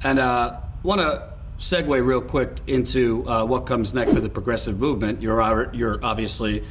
And want to segue real quick into what comes next for the progressive movement. You're obviously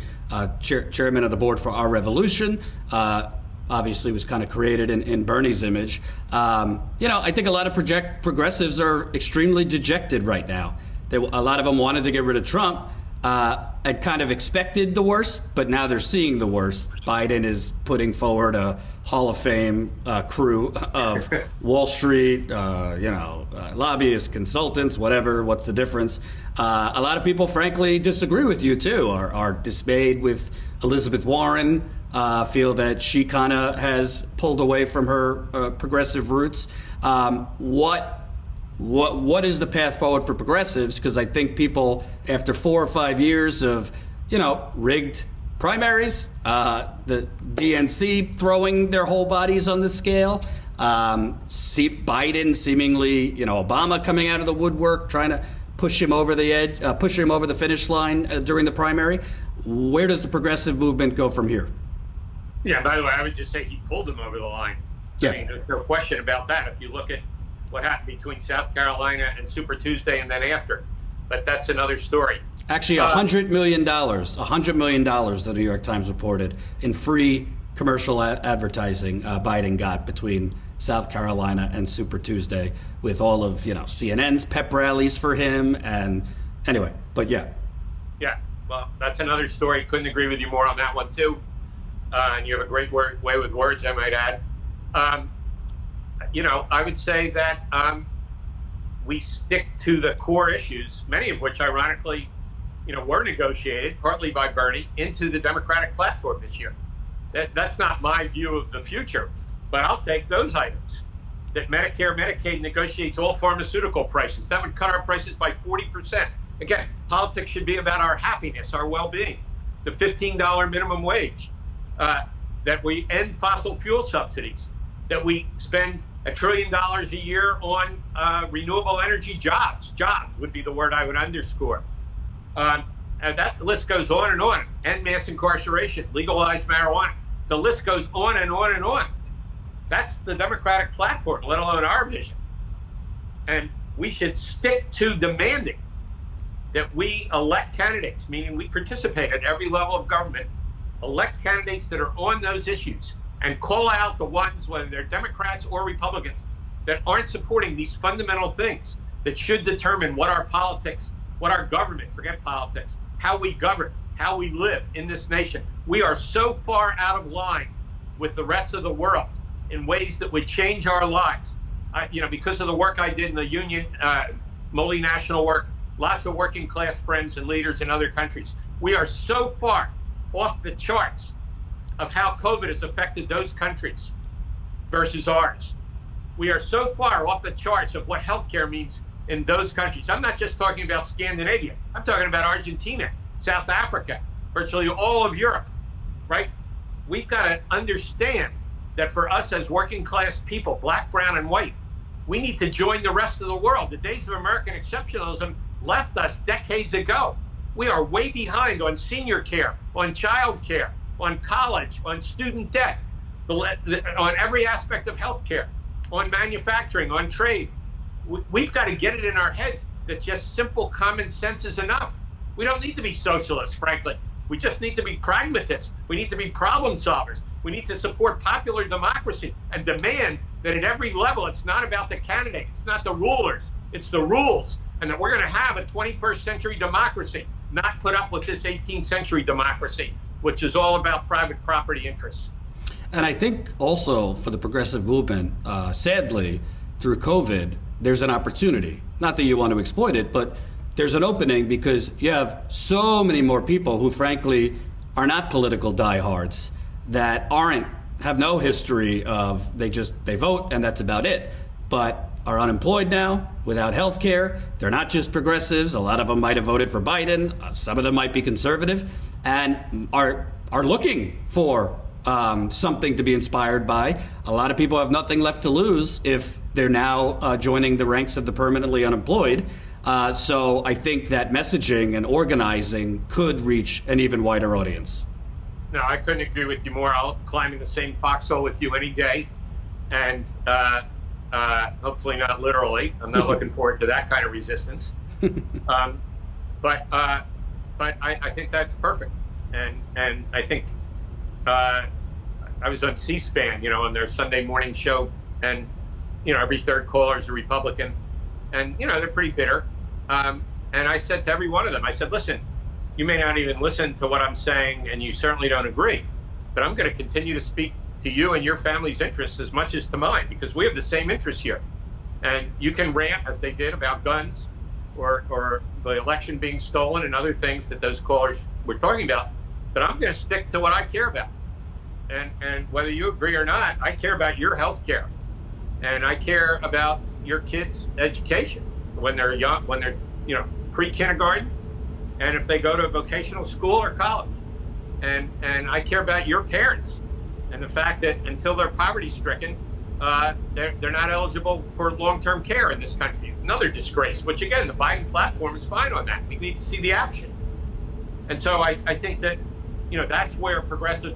chairman of the board for Our Revolution. Obviously was kind of created in Bernie's image. I think a lot of progressives are extremely dejected right now. A lot of them wanted to get rid of Trump, had kind of expected the worst, but now they're seeing the worst. Biden is putting forward a Hall of Fame crew of Wall Street, lobbyists, consultants, whatever. What's the difference? A lot of people, frankly, disagree with you, too, are dismayed with Elizabeth Warren, feel that she kind of has pulled away from her progressive roots. What is the path forward for progressives? Because I think people, after 4 or 5 years of, rigged primaries, the DNC throwing their whole bodies on the scale, Biden seemingly, Obama coming out of the woodwork, trying to push him over the edge, push him over the finish line during the primary. Where does the progressive movement go from here? Yeah, by the way, I would just say he pulled him over the line. Yeah. I mean, there's no question about that. If you look at what happened between South Carolina and Super Tuesday and then after. But that's another story. Actually, $100 million, the New York Times reported, in free commercial advertising Biden got between South Carolina and Super Tuesday, with all of, CNN's pep rallies for him. And anyway, but yeah. Yeah, well, that's another story. Couldn't agree with you more on that one, too. And you have a great way with words, I might add. I would say that we stick to the core issues, many of which, ironically, were negotiated, partly by Bernie, into the Democratic platform this year. That's not my view of the future, but I'll take those items. That Medicare, Medicaid negotiates all pharmaceutical prices. That would cut our prices by 40%. Again, politics should be about our happiness, our well-being. The $15 minimum wage, that we end fossil fuel subsidies, that we spend $1 trillion a year on renewable energy jobs. Jobs would be the word I would underscore. And that list goes on and on. End mass incarceration, legalize marijuana. The list goes on and on and on. That's the Democratic platform, let alone our vision. And we should stick to demanding that we elect candidates, meaning we participate at every level of government, elect candidates that are on those issues, and call out the ones, whether they're Democrats or Republicans, that aren't supporting these fundamental things that should determine what our politics, what our government, forget politics, how we govern, how we live in this nation. We are so far out of line with the rest of the world in ways that would change our lives. Because of the work I did in the union, multinational work, lots of working class friends and leaders in other countries. We are so far off the charts of how COVID has affected those countries versus ours. We are so far off the charts of what healthcare means in those countries. I'm not just talking about Scandinavia. I'm talking about Argentina, South Africa, virtually all of Europe, right? We've got to understand that for us as working class people, black, brown, and white, we need to join the rest of the world. The days of American exceptionalism left us decades ago. We are way behind on senior care, on child care, on college, on student debt, on every aspect of healthcare, on manufacturing, on trade. We've got to get it in our heads that just simple common sense is enough. We don't need to be socialists, frankly. We just need to be pragmatists. We need to be problem solvers. We need to support popular democracy and demand that at every level, it's not about the candidate, it's not the rulers, it's the rules, and that we're going to have a 21st century democracy, not put up with this 18th century democracy, which is all about private property interests. And I think also for the progressive movement, sadly, through COVID, there's an opportunity. Not that you want to exploit it, but there's an opening because you have so many more people who, frankly, are not political diehards, that have no history of they vote and that's about it, but are unemployed now, without health care. They're not just progressives. A lot of them might have voted for Biden. Some of them might be conservative and are looking for something to be inspired by. A lot of people have nothing left to lose if they're now joining the ranks of the permanently unemployed. So I think that messaging and organizing could reach an even wider audience. No, I couldn't agree with you more. I'll climb in the same foxhole with you any day. And Hopefully not literally. I'm not looking forward to that kind of resistance. But I think that's perfect. And I think I was on C-SPAN, on their Sunday morning show, and every third caller is a Republican, and they're pretty bitter. And I said to every one of them, I said, listen, you may not even listen to what I'm saying, and you certainly don't agree, but I'm going to continue to speak to you and your family's interests as much as to mine, because we have the same interests here. And you can rant, as they did, about guns or the election being stolen and other things that those callers were talking about, but I'm going to stick to what I care about. And whether you agree or not, I care about your health care, and I care about your kids' education when they're young, when they're pre-kindergarten, and if they go to a vocational school or college, and I care about your parents and the fact that until they're poverty-stricken, they're not eligible for long-term care in this country. Another disgrace, which again, the Biden platform is fine on that. We need to see the action. And so I think that that's where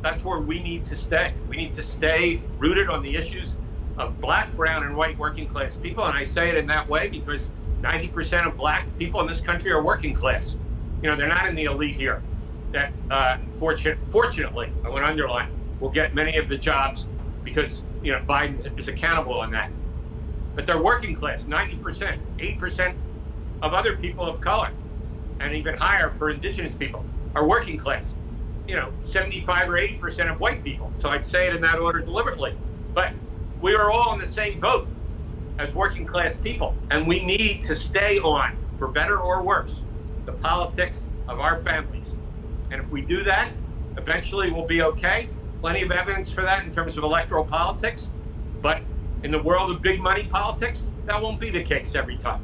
that's where we need to stay. We need to stay rooted on the issues of black, brown, and white working class people. And I say it in that way because 90% of black people in this country are working class. They're not in the elite here that fortunately, I want to underline, will get many of the jobs because Biden is accountable on that. But they're working class, 90%, 8% of other people of color, and even higher for indigenous people, are working class. 75 or 80% of white people. So I'd say it in that order deliberately. But we are all in the same boat as working class people, and we need to stay on, for better or worse, the politics of our families. And if we do that, eventually we'll be okay. Plenty of evidence for that in terms of electoral politics. But in the world of big money politics, that won't be the case every time.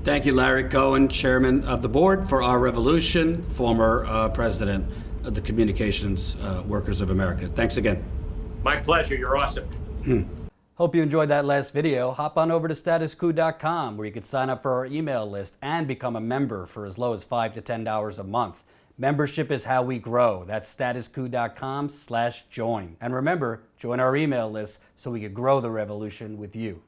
Thank you, Larry Cohen, Chairman of the Board for Our Revolution, former President of the Communications Workers of America. Thanks again. My pleasure. You're awesome. Hope you enjoyed that last video. Hop on over to statuscoup.com where you can sign up for our email list and become a member for as low as $5 to $10 a month. Membership is how we grow. That's statuscoup.com/join. And remember, join our email list so we can grow the revolution with you.